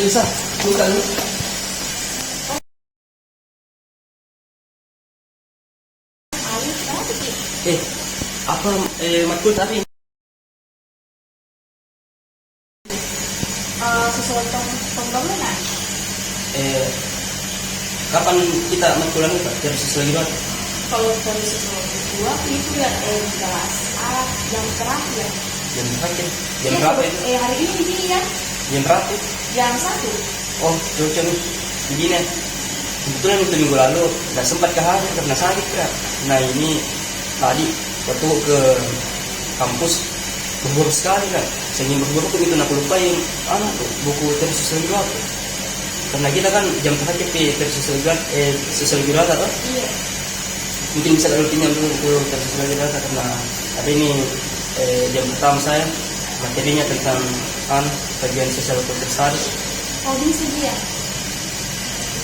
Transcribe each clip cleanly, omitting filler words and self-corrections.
Lisa, buka lu. Apa matkul tadi? Sesuai pembangunan. Kapan kita matkulan itu? Dari sesuai gimana? Kalau dari sesuai kedua itu ya kelas A yang terakhir. Jam berapa? Jam berapa itu? Hari ini dia Jam berapa? jam 1. Oh, coba begini. Kebetulan itu minggu lalu nggak sempat ke hari karena sakit Kak. Nah ini tadi waktu ke kampus berburu sekali Kak. Saya ingin berburu tuh itu nak lupain tuh buku tersosial tuh. Karena kita kan jam terakhir di tersosial grata tuh. Iya. Mungkin bisa kalau pinjam dulu buku tersosial grata karena hari ini jam pertama saya materinya tentang kajian sosial konteks. Oh bisa dia.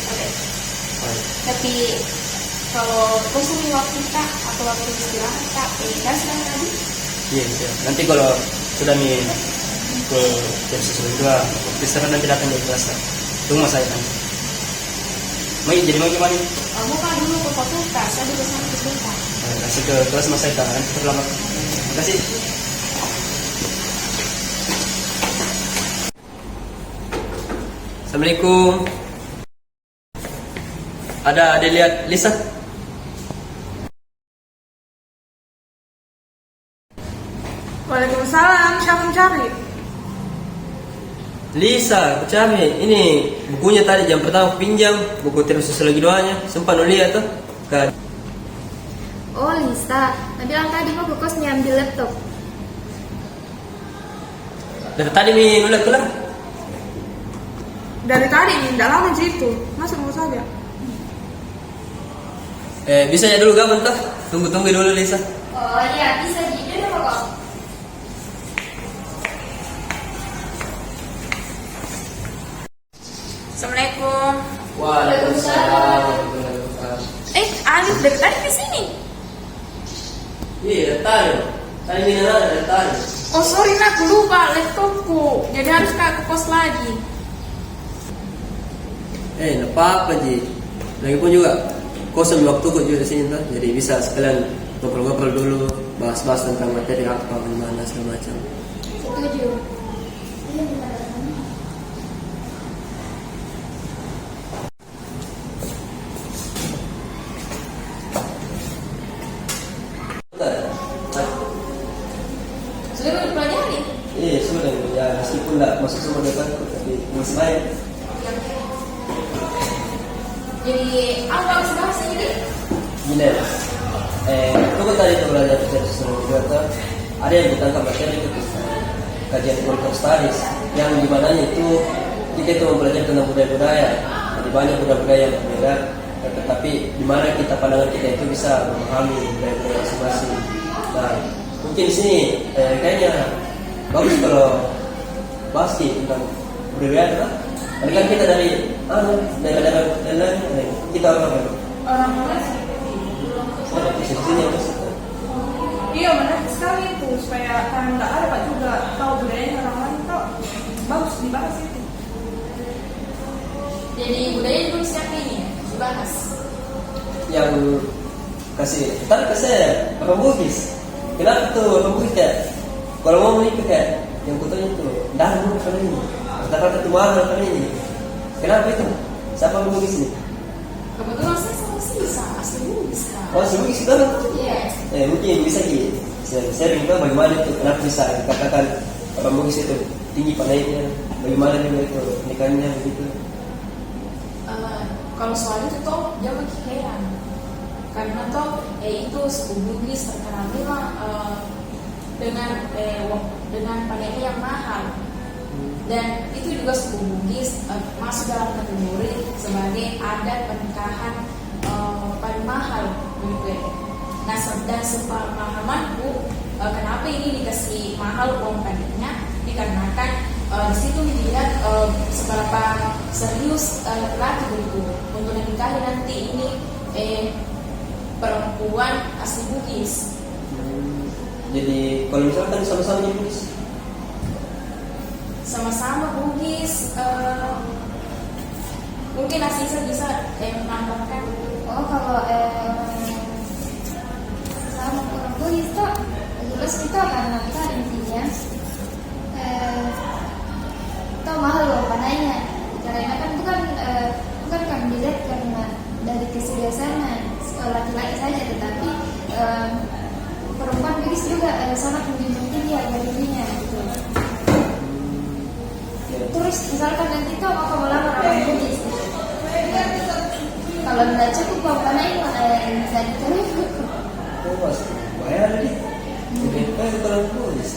Oke. Tapi kalau kosong waktu Kak atau waktu istirahat Kak, kan sedang tadi? Iya, iya. Nanti kalau sudah nih ke sosial kedua, istirahat nanti datang dari kelas. Tunggu saya nanti. Jadi mau gimana? Mau Kak dulu ke fakultas, saya juga sana sebentar. Kasih ke kelas mas saya nanti terlambat. Terima kasih. Assalamualaikum. Ada lihat Lisa? Waalaikumsalam, siapa mencari? Lisa, aku cari. Ini bukunya tadi jam pertama aku pinjam, buku terus lagi doanya. Sempat lihat tuh. Oh Lisa, bilang tadi mau ke kos ambil laptop. Dari tadi nulis lah. Dari tadi nih, tidak lama situ. Masuk mau saja. Bisa ya dulu gak bentar? Tunggu dulu Lisa. Oh iya, bisa di dulu kok. Assalamualaikum. Waalaikumsalam. Alif dari tadi di sini. Iya, tadi. Tadi minum dari tadi. Oh sorry nak, aku lupa laptopku. Jadi harus Kak ke kos lagi. Nggak apa-apa Ji. Lagipun juga kosong waktu kok juga di sini tuh. Jadi bisa sekalian ngobrol-ngobrol dulu, bahas-bahas tentang materi apa, gimana segala macam. Setuju. Sudah dipelajari? Iya sudah ya, meskipun nggak masuk semua depan tapi masih baik. Jadi apa bahasa ini? Gini, itu kan tadi itu belajar dari seluruh juga ada yang ditangkap materi itu kajian konteks studies yang dimananya itu kita itu mempelajari tentang budaya-budaya. Jadi banyak budaya-budaya yang berbeda, tetapi di mana kita pandangan kita itu bisa memahami budaya-budaya masing-masing. Nah, mungkin di sini kayaknya bagus kalau bahas tentang budaya lah. Karena kan kita dari daerah kita orang Malaysia. di sini Iya menarik sekali itu supaya kan nggak ada Pak juga tahu budayanya orang lain kok bagus dibahas itu. Jadi budaya itu siapa ini dibahas? yang kasih apa Bugis. Kenapa tuh apa Bugis ya? Kalau mau menikah kayak yang kutanya tuh dah dulu kali ini. Kata-kata tuh mahal kali ini. Kenapa itu? Siapa Bugis ini? Kebetulan saya sama Sisa asli Bugis kan. Oh si Bugis itu? Iya. Mungkin bisa sharing juga bagaimana itu kenapa bisa dikatakan apa Bugis itu tinggi naiknya, bagaimana juga itu pernikahannya begitu. Kalau soal itu toh dia makin heran karena toh itu suku Bugis terkenal memang dengan panennya yang mahal dan itu juga suku Bugis masuk dalam kategori sebagai adat pernikahan paling mahal begitu ya. Nah dan sepemahamanku kenapa ini dikasih mahal uang panennya dikarenakan di situ dilihat seberapa serius laki begitu untuk menikahi nanti ini perempuan asli Bugis. Jadi kalau misalkan sama-sama di Bugis sama-sama Bugis. Mungkin Asisa bisa menambahkan. Oh, kalau sama orang Bugis tuh jelas kita karena kita intinya itu mahal loh panainya. Caranya kan bukan kami dilihat karena dari kebiasaan laki-laki saja, tetapi perempuan Bugis juga sangat menjunjung tinggi harga dirinya gitu. Terus misalkan nanti kau mau melamar orang Bugis, kalau tidak cukup mau panai yang bisa diterima. Oh, pasti bayar nih. Jadi kalau tulis.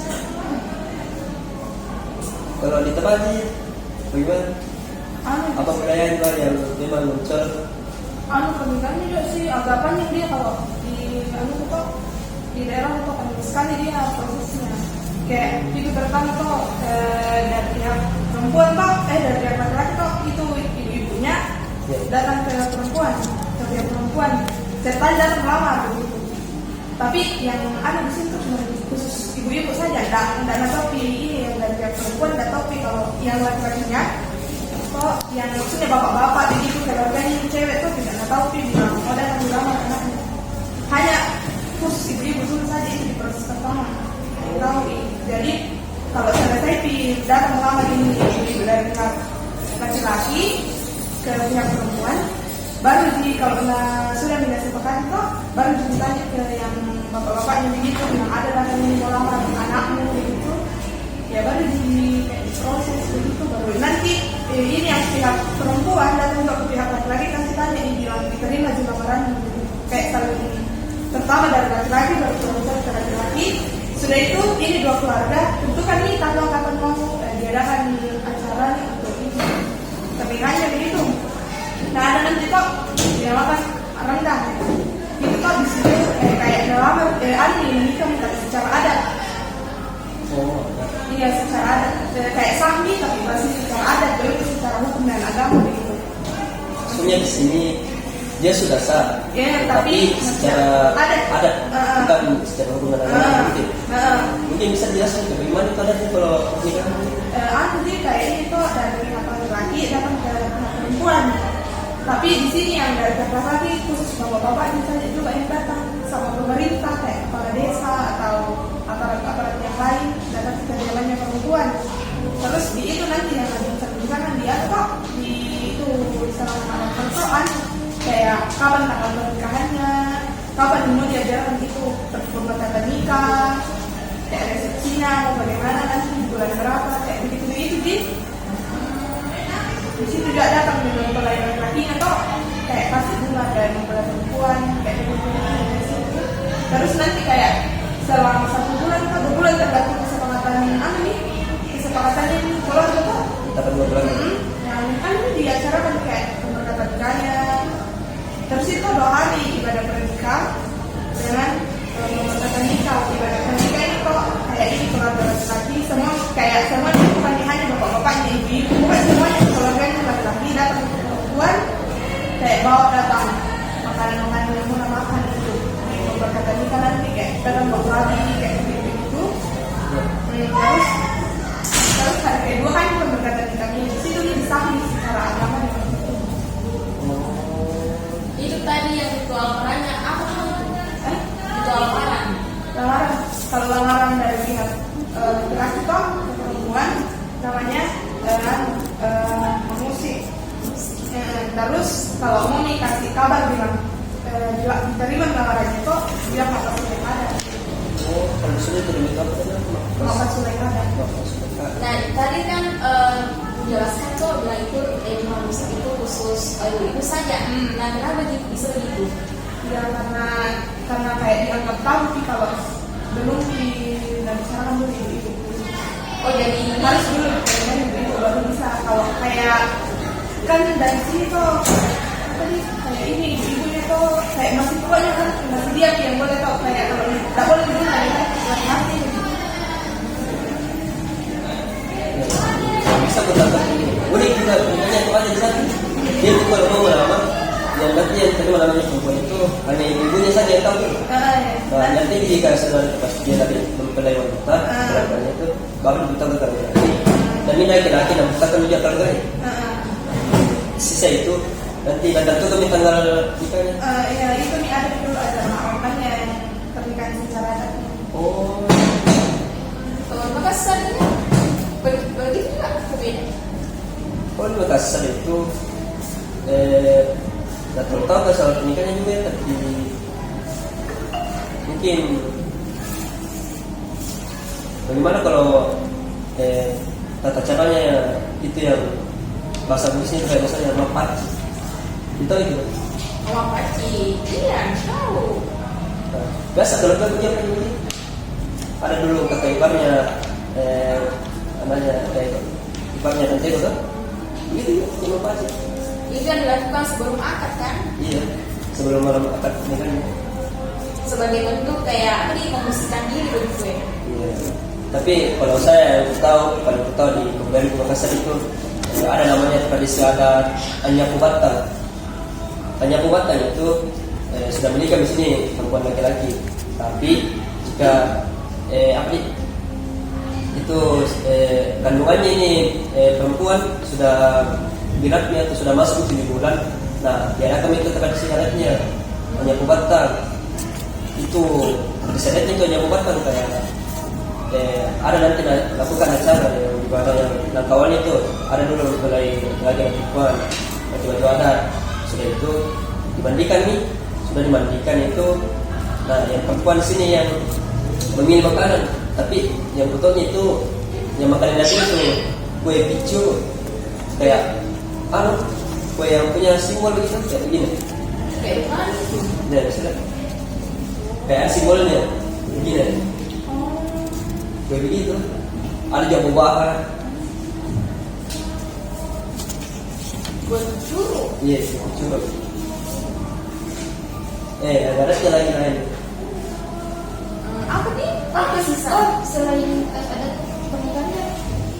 Kalau di tempat ini, bagaimana? Apa budaya yang memang muncul? Pernikahan juga sih agak panjang dia kalau di di daerah itu kan sekali dia prosesnya. Kayak itu pertama tuh dari pihak perempuan tuh dari pihak laki-laki tuh itu ibu-ibunya datang ke perempuan, ke pihak perempuan, serta datang melamar begitu. Tapi yang ada di situ cuma khusus ibu-ibu saja, tidak topi ini yang dari pihak perempuan, tidak topi kalau yang laki-lakinya. Kok yang maksudnya bapak-bapak begitu keluarganya cewek tuh tidak topi bilang mau datang melamar anaknya. Hanya khusus ibu-ibu dulu saja itu di proses pertama. Tahu, jadi kalau selesai datang melamar ini ibu dari pihak laki-laki ke pihak perempuan, baru kalau sudah tidak sepakat itu baru ditanya ke yang bapak-bapaknya begitu, yang ada datangnya mau lamar anakmu begitu, ya baru diproses begitu, baru nanti ini yang pihak perempuan datang juga ke pihak laki-laki kasih tanya ini bilang diterima juga lamaran kayak saling pertama dari laki-laki baru perempuan ke laki-laki. Sudah itu ini dua keluarga tentukan nih tanggal kapan mau diadakan acara nih untuk ini pernikahannya begitu. Nah ada nanti kok dinamakan rendang itu kok di sini kayak melamar ani nikah secara adat. Oh, Iya secara adat kayak sahmi tapi masih secara adat belum secara hukum dan agama begitu. maksudnya di sini dia sudah sah, Ya, tapi secara adat, bukan secara hubungan agama mungkin. Mungkin bisa dijelaskan bagaimana itu adatnya kalau pernikahan? Jadi kayak ini tuh dari pihak laki-laki datang ke pihak perempuan. Tapi di sini yang dari pihak laki khusus bapak-bapak misalnya juga yang datang sama pemerintah kayak kepala desa atau aparat-aparat yang lain datang ke kediamannya perempuan. Terus di itu nanti yang ada misalkan dia kok di itu sama persoalan kayak kapan tanggal pernikahannya, kapan mau diajarkan itu pembuatan nikah, kayak resepsinya mau bagaimana nanti bulan berapa kayak begitu di situ juga datang dengan mempelai laki atau kayak kasih bunga dan mempelai perempuan kayak begitu. Terus nanti kayak selama 1 bulan atau 2 bulan tergantung kesepakatan kesepakatannya ini keluarga kok. Kita berdua bulan. Nah kan ini diacarakan kayak pemberkatan nikahnya. Terus itu 2 hari ibadah pernikahan dengan pemberkatan nikah. Ibadah pernikahan ini kok kayak ini keluarga laki-laki semua kayak semua bukan hanya bapak-bapaknya ibu-ibu, bukan semuanya keluarganya laki-laki datang ke perempuan kayak bawa datang makanan-makanan yang mau makan itu pemberkatan nikah nanti kayak datang bawa lagi kayak begitu. Terus hari kedua kan pemberkatan nikahnya di situ nih disahkan secara agama dan Itu tadi yang ritual lamarannya apa tuh? Ritual lamaran. lamaran. Kalau lamaran dari pihak laki-laki toh ke perempuan namanya musik. Terus kalau mau nih kasih kabar bilang diterima lamarannya itu bilang apa sudah ada. Oh, kalau sudah terima apa tadi? Apa sudah ada. Nah tadi kan menjelaskan tuh bilang itu musik itu khusus ibu saja. Nah kenapa bisa begitu? Ya karena kayak dianggap tabu sih kalau belum dan sekarang dulu ibu. Oh jadi Harus dulu kayaknya ibu baru bisa. Kalau kayak kan dari sini tuh tadi kayak ini ibunya tuh kayak masih pokoknya kan masih dia yang boleh tahu kayak kalau tidak boleh dulu kan laki-laki. Bisa bertambah ini. Unik juga punya itu aja di sana. Dia itu kalau mau melamar, yang nanti yang terima namanya perempuan itu hanya ibunya saja yang tahu. Nah, nanti jika sudah pas dia tadi mempelai wanita, berapanya itu baru ditahu ke laki-laki. Dan ini laki-laki dan bukan juga keluarga. Sisa itu nanti datang tuh kami tanggal nikahnya. Ya itu nih ada dulu ada makanya pernikahan secara adat. Oh. Kalau Makassar ini begitu nggak berbeda? Oh, di Makassar itu nggak terlalu tahu soal pernikahannya juga ya, tapi mungkin bagaimana kalau tata caranya itu yang bahasa Bugisnya itu kayak misalnya mapaci itu itu. Mapaci, iya tahu. Nah, biasa kalau kan punya ini ada dulu kakak iparnya anaknya iparnya nanti itu kan begitu ya cuma mapaci. Itu yang dilakukan sebelum akad kan? Iya, sebelum malam akad pernikahan. Sebagai bentuk kayak apa nih membersihkan diri begitu ya? Iya. Tapi kalau saya tahu di Kembali Makassar itu ada namanya tradisi adat Anyaku Batang. Anyaku Batang itu sudah menikah di sini perempuan laki-laki. Tapi jika itu kandungannya ini perempuan sudah bilatnya atau sudah masuk 7 bulan, nah diadakan itu tradisi adatnya Anyaku Batang. Itu tradisi adatnya itu Anyaku Batang kayak ada nanti lakukan acara yang di mana yang langkawan itu ada dulu mulai lagi perempuan baju adat sudah itu dimandikan itu. Nah yang perempuan sini yang memilih makanan, tapi yang betulnya itu yang makanan itu kue picu kayak kue yang punya simbol gitu kayak begini. Kayak mana itu? Ya misalnya kayak simbolnya begini. Kayak begitu. Ada jamu bahan. Buat curug. Iya, curug. Ada lagi lain. Apa nih? Apa sisa? Oh, selain ada pernikahannya,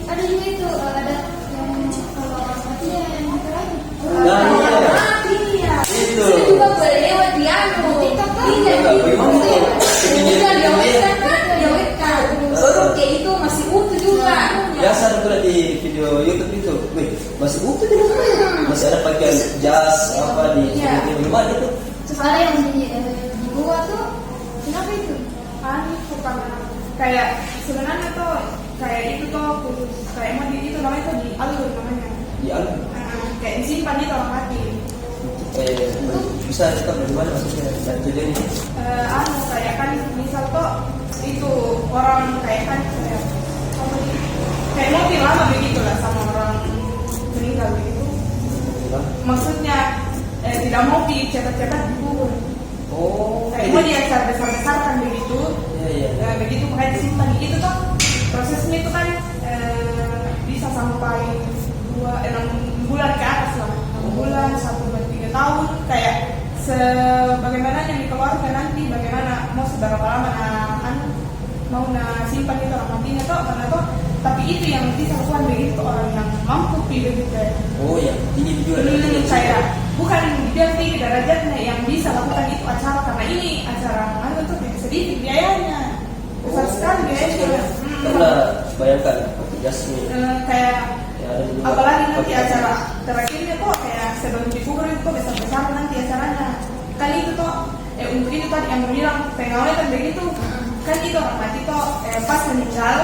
ada juga itu ada yang kalau orang mati ya yang terakhir. Nah, iya. Mati ya. Itu. Saya juga boleh lewat di anu. TikTok kan? Iya, diawetkan. Sorok kayak itu masih utuh juga. Biasa ada pula di video YouTube itu. Wih, masih utuh di rumah. Masih ada pakaian jas apa di rumah itu. Terus ada yang di gua tuh kenapa itu? Bukan kayak sebenarnya tuh kayak itu tuh khusus kayak mau di itu namanya tuh di alur namanya. Di alur. Kayak disimpan di orang mati. Bisa kita bagaimana maksudnya dan tujuannya? Kayak kan misal tuh itu orang kayak kan kayak mati lama begitu lah sama orang meninggal begitu. Maksudnya tidak mau dicetak-cetak dikubur. Oh, kayak mau dia besar-besarkan begitu. Iya. Begitu makanya disimpan itu tuh prosesnya itu kan bisa sampai 6 bulan ke atas lah. 6 bulan, 1-3 tahun kayak sebagaimana yang dikeluarkan nanti bagaimana mau seberapa lama mau simpan itu orang matinya tuh karena tuh tapi itu yang bisa lakukan begitu orang yang mampu pilih gitu. Oh ya, ini juga kayak bukan dia tinggi derajatnya yang bisa lakukan itu acara karena ini acara mana tuh tidak sedikit biayanya besar sekali biayanya. Karena bayangkan jasmine kayak apalagi nanti pakai acara terakhirnya tuh kayak sebelum dikubur itu besar-besar nanti acaranya kali itu tuh untuk itu tadi yang bilang pengawet kan begitu kan itu orang mati tuh pas meninggal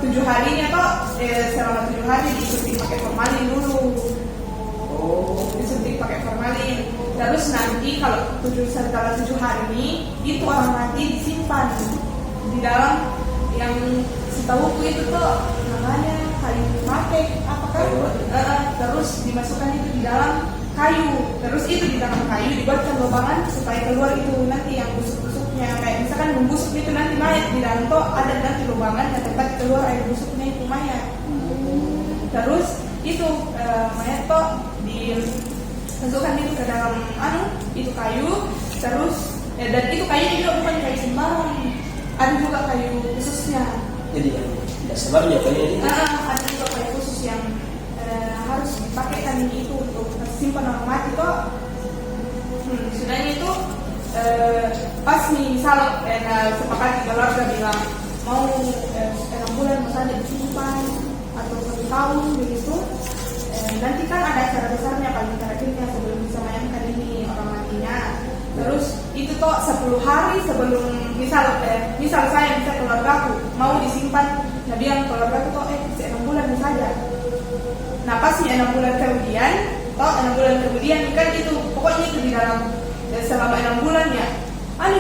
7 harinya tuh selama 7 hari disuntik pakai formalin dulu. Disuntik pakai formalin terus nanti kalau setelah 7 hari ini itu orang mati disimpan di dalam yang setahuku itu tuh namanya kayu matek apakah terus dimasukkan itu di dalam kayu terus itu di dalam kayu dibuatkan lubangan supaya keluar itu nanti yang busuk-busuknya kayak misalkan membusuk itu nanti mayat di dalam tuh ada nanti lubangan yang tempat keluar air busuknya itu mayat. Terus itu mayat tuh dimasukkan itu ke dalam itu kayu terus dan itu kayunya juga bukan kayu sembarang ada juga kayu khususnya. Jadi tidak sebenarnya kayu ini. Ada juga kayu khusus yang harus dipakaikan itu untuk simpan orang mati kok. Sudahnya itu pas misal sepakat keluarga bilang mau 6 bulan misalnya disimpan atau 1 tahun begitu, nanti kan ada acara besarnya paling terakhirnya sebelum disemayamkan ini orang matinya. Terus itu toh 10 hari sebelum misal saya keluarga aku mau disimpan, nah dia keluarga aku toh 6 bulan saja. Nah pas 6 bulan kemudian, toh 6 bulan kemudian kan itu pokoknya itu di dalam selama 6 bulan ya.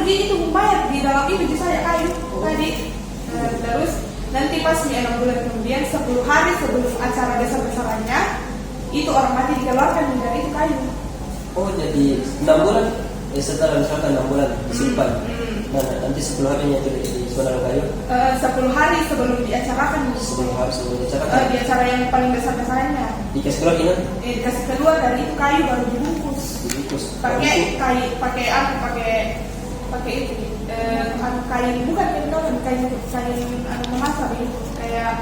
Dia itu membayar di dalam itu saya kayu tadi. Terus nanti pas 6 bulan kemudian 10 hari sebelum acara besar-besarannya itu orang mati dikeluarkan dari itu kayu. Oh jadi 6 bulan setelah misalkan 6 bulan disimpan. Nah nanti 10 harinya itu di saudara kayu. 10 hari sebelum diacarakan. 10 hari sebelum diacarakan. Di acara yang paling besar-besarnya. Dikasih keluar ini? Dikasih keluar dari itu kayu baru dibungkus. Dibungkus. Pakai itu kain, bukan kain memasak itu kayak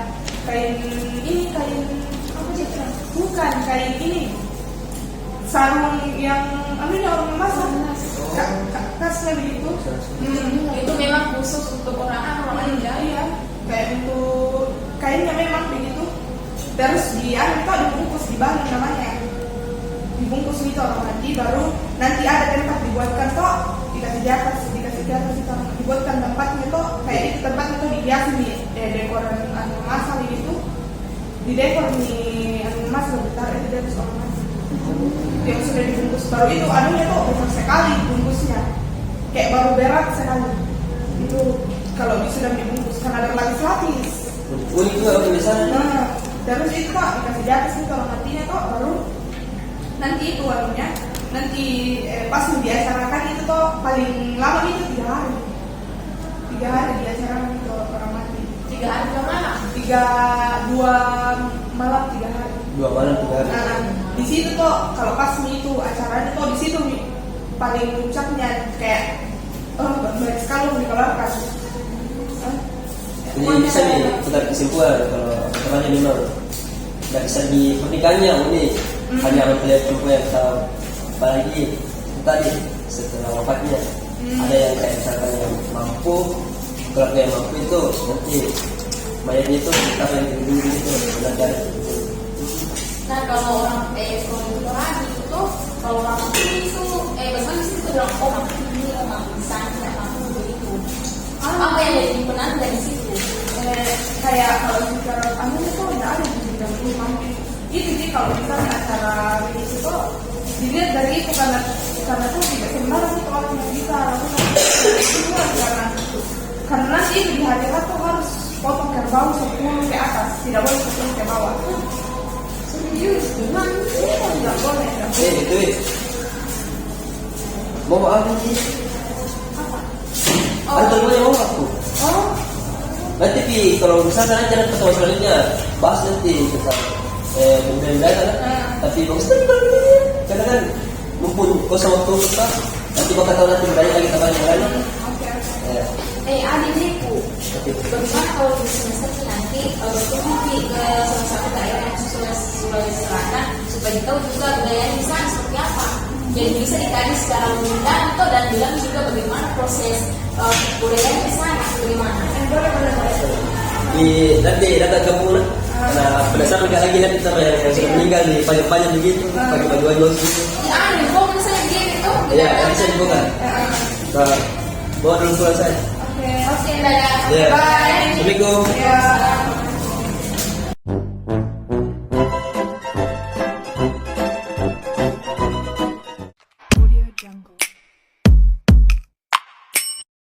kain ini, kain apa sih, bukan kain ini, sarung yang orang memasak, kasnya begitu. Itu memang khusus untuk orang meninggal. Iya, kayak untuk kainnya memang begitu. Terus dia itu dibungkus di balik namanya, dibungkus itu orang mati, baru nanti ada tempat dibuatkan toh, dikasih di atas itu dibuatkan tempatnya toh, kayak itu tempatnya tuh dihiasi nih dekoran masak gitu, di dekor nih masak ditaruh itu di atas orang mati yang sudah dibungkus. Baru itu anunya tuh besar sekali bungkusnya, kayak baru berat sekali itu kalau sudah dibungkus karena berlapis-lapis. Unik juga orang di sana. Nah, terus itu toh dikasih di atas itu orang matinya toh, baru nanti itu warungnya nanti pas diacarakan itu toh paling lama itu 3 hari. 3 hari diacarakan itu orang mati. 3 hari ke mana? 2 malam 3 hari. 2 malam 3 hari. Nah, di situ toh kalau pas itu acaranya toh di situ paling puncaknya kayak banyak sekali dikeluarkan. Jadi bisa nih kita kesimpulan kalau keterangan memang nggak bisa di pernikahannya ini hanya melihat perempuan yang tahu, apalagi tadi setelah wafatnya ada yang kayak misalkan yang mampu, keluarga yang mampu itu nanti mayatnya itu kita yang dulu itu belajar. Nah kalau orang kalau lagi itu kalau orang itu bahkan di situ bilang mati ini mati sana mati begitu. Apa yang jadi penan dari situ? Kayak kalau bicara itu tidak ada di bidang rumah itu sih. Kalau misalnya acara begitu itu dilihat dari itu karena tuh tidak sembarang itu orang yang bisa lakukan karena nanti itu di hari tuh harus potong kerbau 10 ke atas, tidak boleh 10 ke bawah. Serius gimana? Tidak boleh. Itu mau apa sih? Apa? Ada yang mau aku. Nanti kalau misalnya jangan ketemu selanjutnya bahas nanti tentang pembelian kan. Tapi bagus tadi kalau ini karena kan mumpung kosong waktu kita nanti bakal tahu nanti banyak lagi tambahan yang lain. Adikku, bagaimana kalau di semester nanti berkunjung ke salah satu daerah yang Sulawesi Selatan supaya tahu juga budaya di sana seperti apa. Jadi bisa dikaji secara undang dan bilang juga bagaimana proses budaya di sana bagaimana. Nanti datang ke Pulau. Nah, berdasarkan nggak lagi nanti sama yang sudah meninggal di panjang-panjang begitu, pakai baju-baju gitu. Ya, kok misalnya dia gitu? Iya, bisa dibuka. Nah, bawa dulu pulang saya. Oke, dadah. Ya. bye. Assalamualaikum. Ya.